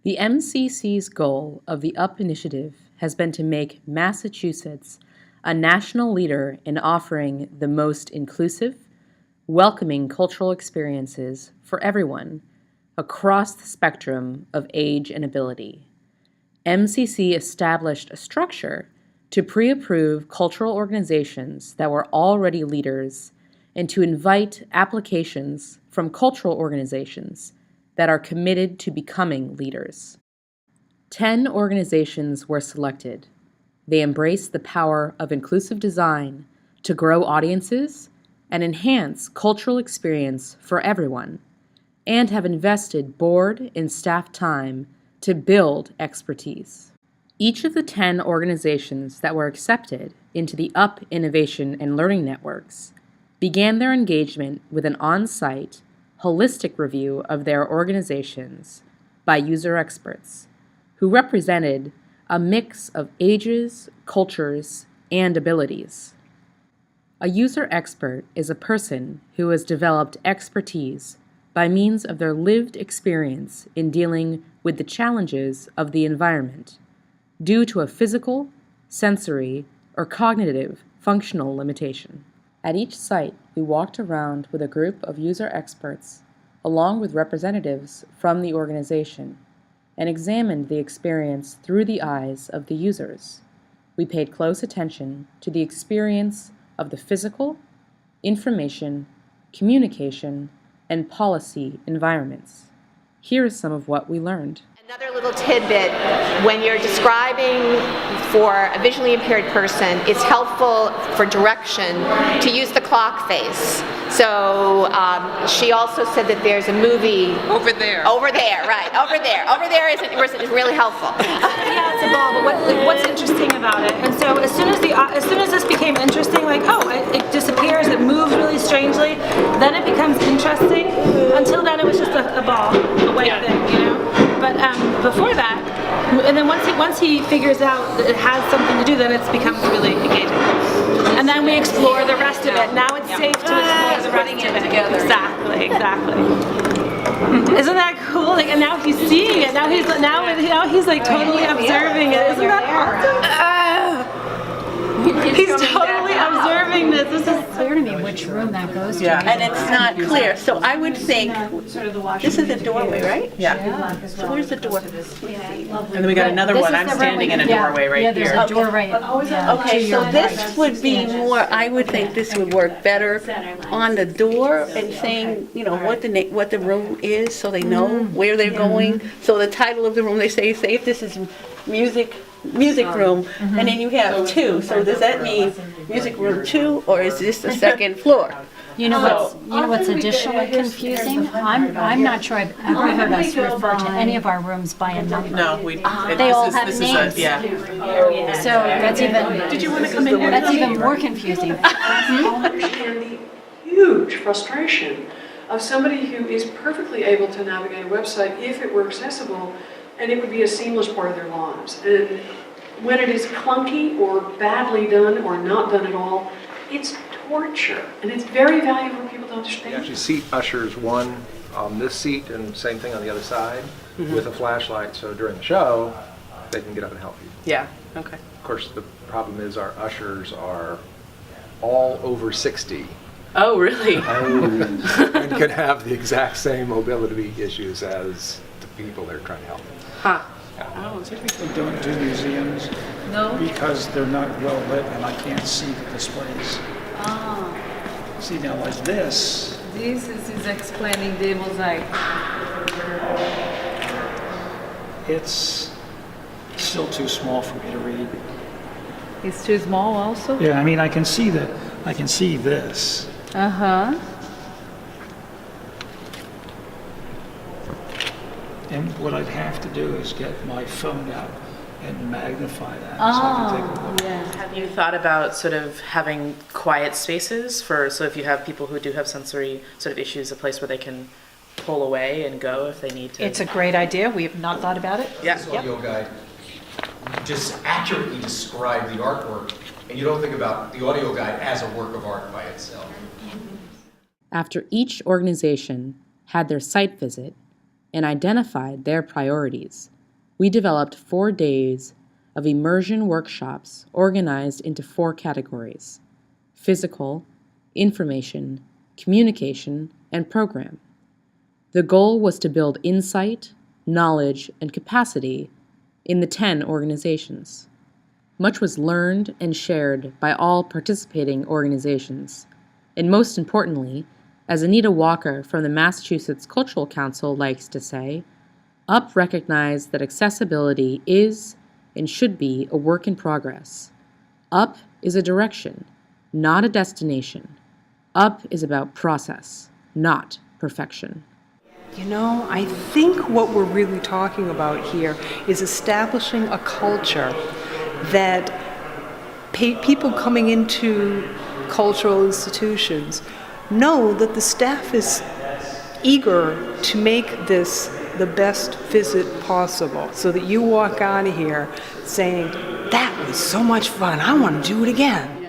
The MCC's goal of the UP initiative has been to make Massachusetts a national leader in offering the most inclusive, welcoming cultural experiences for everyone across the spectrum of age and ability. MCC established a structure to pre-approve cultural organizations that were already leaders and to invite applications from cultural organizations that are committed to becoming leaders. 10 organizations were selected. They embrace the power of inclusive design to grow audiences and enhance cultural experience for everyone, and have invested board and staff time to build expertise. Each of the 10 organizations that were accepted into the UP Innovation and Learning Networks began their engagement with an on-site, holistic review of their organizations by user experts who represented a mix of ages, cultures, and abilities. A user expert is a person who has developed expertise by means of their lived experience in dealing with the challenges of the environment due to a physical, sensory, or cognitive functional limitation. At each site, we walked around with a group of user experts, along with representatives from the organization, and examined the experience through the eyes of the users. We paid close attention to the experience of the physical, information, communication, and policy environments. Here is some of what we learned. Another little tidbit, when you're describing for a visually impaired person, it's helpful for direction to use the clock face. So she also said that there's a movie over there. Over there, right? Over there is really helpful. Yeah, it's a ball. But what's interesting about it? And so as soon as this became interesting, like it disappears, it moves really strangely. Then it becomes interesting. Until then, it was just a ball, a white thing, you know. But before that, and then once he figures out that it has something to do, then it becomes really engaging. And then we explore the rest of it. Now it's safe to explore the rest of it. Together. Exactly. Isn't that cool? Like, and now he's seeing it. Now he's like totally observing it. Isn't that awesome? He's totally observing this. This is clear to me which room that goes to. Yeah, and it's not clear. So I would think this is the doorway, right? Yeah. So where's the door? And then we got another one. I'm standing in a doorway right here. Yeah, there's a doorway. Okay, so this would be more, I would think this would work better on the door and saying, you know, what the room is so they know where they're going. So the title of the room, they say if this is music room, and then you have 2. So does that mean music room 2, or is this the second floor? You know what's additionally confusing? I'm not sure I've ever heard us refer to any of our rooms by a number. No, they all have names. So that's even. Did you want to come in here? That's even more confusing. Understand the huge frustration of somebody who is perfectly able to navigate a website if it were accessible, and it would be a seamless part of their lives. And when it is clunky or badly done or not done at all, it's torture, and it's very valuable for people to understand. You actually seat ushers, one on this seat and same thing on the other side with a flashlight, so during the show they can get up and help you. Yeah, okay. Of course, the problem is our ushers are all over 60. Oh, really? And could have the exact same mobility issues as the people they're trying to help. Huh. Yeah. Oh, it's Typically don't do museums because they're not well lit and I can't see the displays. See, now like this. This is explaining the mosaic. It's still too small for me to read. It's too small also? Yeah, I mean I can see this. Uh-huh. And what I'd have to do is get my phone out and magnify that. Yeah. Have you thought about sort of having quiet spaces so if you have people who do have sensory sort of issues, a place where they can pull away and go if they need to? It's a great idea. We have not thought about it. Yeah. This audio guide just accurately describe the artwork, and you don't think about the audio guide as a work of art by itself. After each organization had their site visit and identified their priorities, we developed 4 days of immersion workshops organized into 4 categories: physical, information, communication, and program. The goal was to build insight, knowledge, and capacity in the 10 organizations. Much was learned and shared by all participating organizations, and most importantly, as Anita Walker from the Massachusetts Cultural Council likes to say, UP recognized that accessibility is and should be a work in progress. UP is a direction, not a destination. UP is about process, not perfection. You know, I think what we're really talking about here is establishing a culture that people coming into cultural institutions know that the staff is eager to make this the best visit possible, so that you walk out of here saying, that was so much fun, I want to do it again.